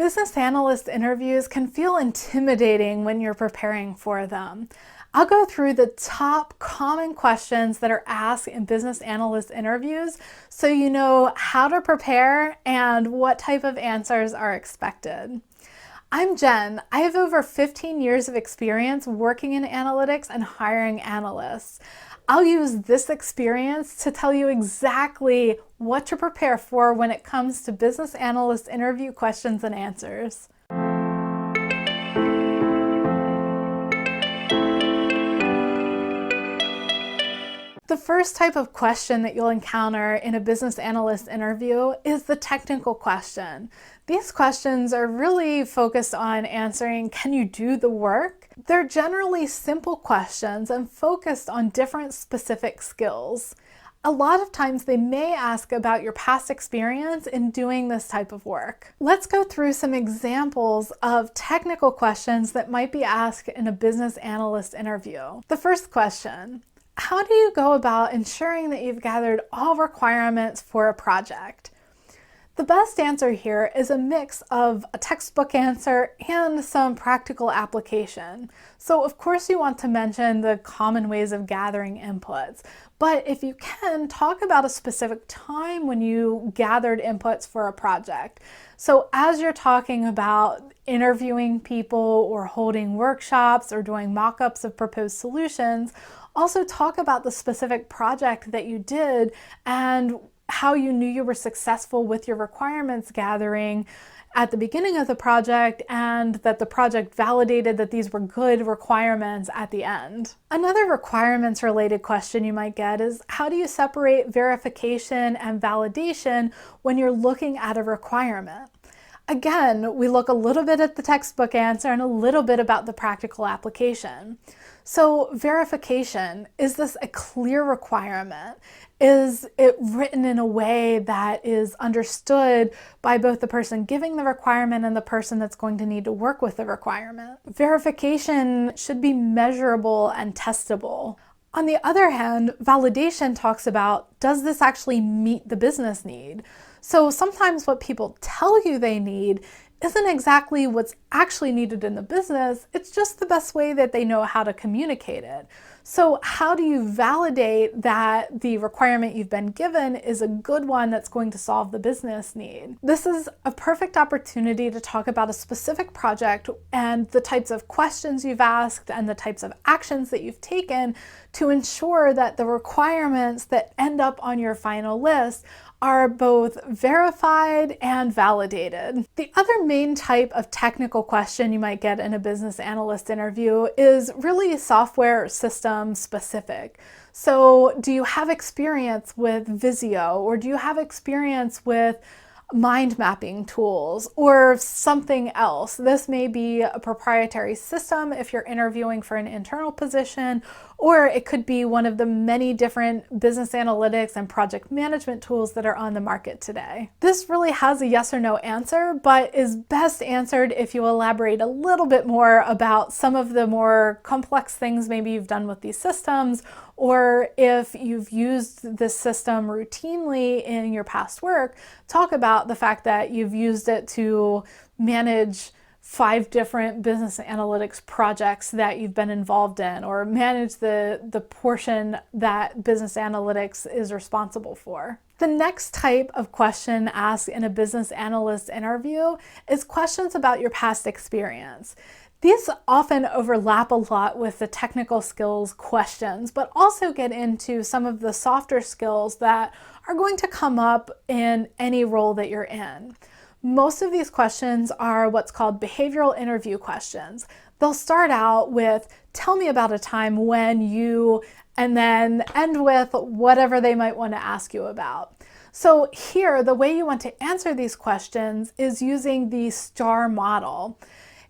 Business analyst interviews can feel intimidating when you're preparing for them. I'll go through the top common questions that are asked in business analyst interviews so you know how to prepare and what type of answers are expected. I'm Jen. I have over 15 years of experience working in analytics and hiring analysts. I'll use this experience to tell you exactly what to prepare for when it comes to business analyst interview questions and answers. The first type of question that you'll encounter in a business analyst interview is the technical question. These questions are really focused on answering, can you do the work? They're generally simple questions and focused on different specific skills. A lot of times they may ask about your past experience in doing this type of work. Let's go through some examples of technical questions that might be asked in a business analyst interview. The first question: how do you go about ensuring that you've gathered all requirements for a project? The best answer here is a mix of a textbook answer and some practical application. So of course you want to mention the common ways of gathering inputs, but if you can, talk about a specific time when you gathered inputs for a project. So as you're talking about interviewing people or holding workshops or doing mock-ups of proposed solutions, also talk about the specific project that you did and how you knew you were successful with your requirements gathering at the beginning of the project and that the project validated that these were good requirements at the end. Another requirements related question you might get is, how do you separate verification and validation when you're looking at a requirement? Again, we look a little bit at the textbook answer and a little bit about the practical application. So verification, is this a clear requirement? Is it written in a way that is understood by both the person giving the requirement and the person that's going to need to work with the requirement? Verification should be measurable and testable. On the other hand, validation talks about, does this actually meet the business need? So sometimes what people tell you they need isn't exactly what's actually needed in the business, it's just the best way that they know how to communicate it. So how do you validate that the requirement you've been given is a good one that's going to solve the business need? This is a perfect opportunity to talk about a specific project and the types of questions you've asked and the types of actions that you've taken to ensure that the requirements that end up on your final list are both verified and validated. The other main type of technical question you might get in a business analyst interview is really software or system specific. So do you have experience with Visio, or do you have experience with mind mapping tools or something else? This may be a proprietary system if you're interviewing for an internal position, or it could be one of the many different business analytics and project management tools that are on the market today. This really has a yes or no answer, but is best answered if you elaborate a little bit more about some of the more complex things maybe you've done with these systems, or if you've used this system routinely in your past work, talk about the fact that you've used it to manage 5 different business analytics projects that you've been involved in, or manage the portion that business analytics is responsible for. The next type of question asked in a business analyst interview is questions about your past experience. These often overlap a lot with the technical skills questions, but also get into some of the softer skills that are going to come up in any role that you're in. Most of these questions are what's called behavioral interview questions. They'll start out with, tell me about a time when you, and then end with whatever they might want to ask you about. So here, the way you want to answer these questions is using the STAR model.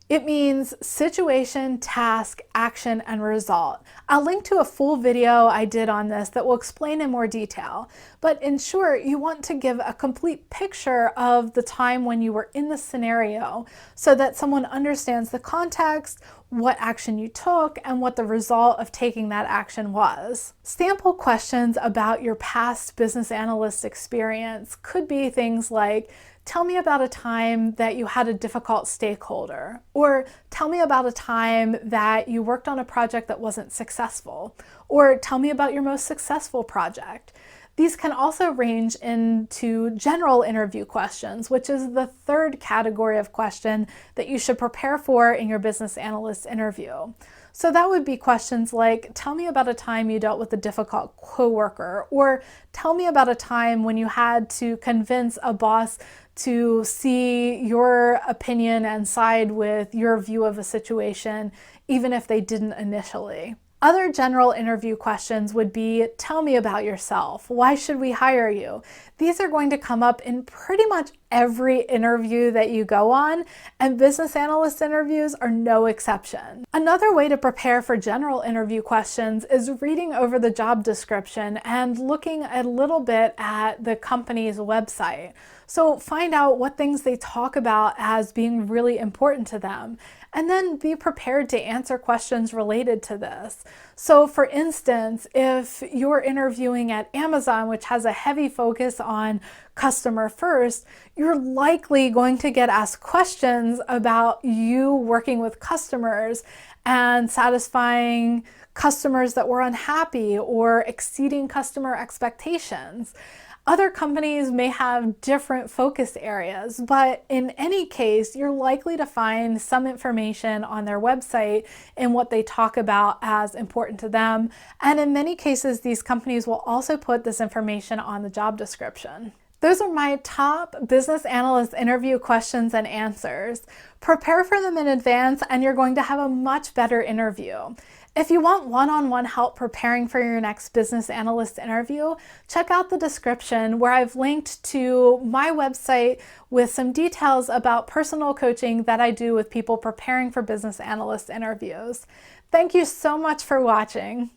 It means situation, task, action, and result. I'll link to a full video I did on this that will explain in more detail. But in short, you want to give a complete picture of the time when you were in the scenario so that someone understands the context, what action you took, and what the result of taking that action was. Sample questions about your past business analyst experience could be things like, tell me about a time that you had a difficult stakeholder, or tell me about a time that you worked on a project that wasn't successful, or tell me about your most successful project. These can also range into general interview questions, which is the third category of question that you should prepare for in your business analyst interview. So that would be questions like, tell me about a time you dealt with a difficult coworker, or tell me about a time when you had to convince a boss to see your opinion and side with your view of a situation, even if they didn't initially. Other general interview questions would be, tell me about yourself. Why should we hire you? These are going to come up in pretty much every interview that you go on, and business analyst interviews are no exception. Another way to prepare for general interview questions is reading over the job description and looking a little bit at the company's website. So find out what things they talk about as being really important to them, and then be prepared to answer questions related to this. So for instance, if you're interviewing at Amazon, which has a heavy focus on customer first, you're likely going to get asked questions about you working with customers and satisfying customers that were unhappy or exceeding customer expectations. Other companies may have different focus areas, but in any case, you're likely to find some information on their website in what they talk about as important to them. And in many cases, these companies will also put this information on the job description. Those are my top business analyst interview questions and answers. Prepare for them in advance and you're going to have a much better interview. If you want one-on-one help preparing for your next business analyst interview, check out the description where I've linked to my website with some details about personal coaching that I do with people preparing for business analyst interviews. Thank you so much for watching.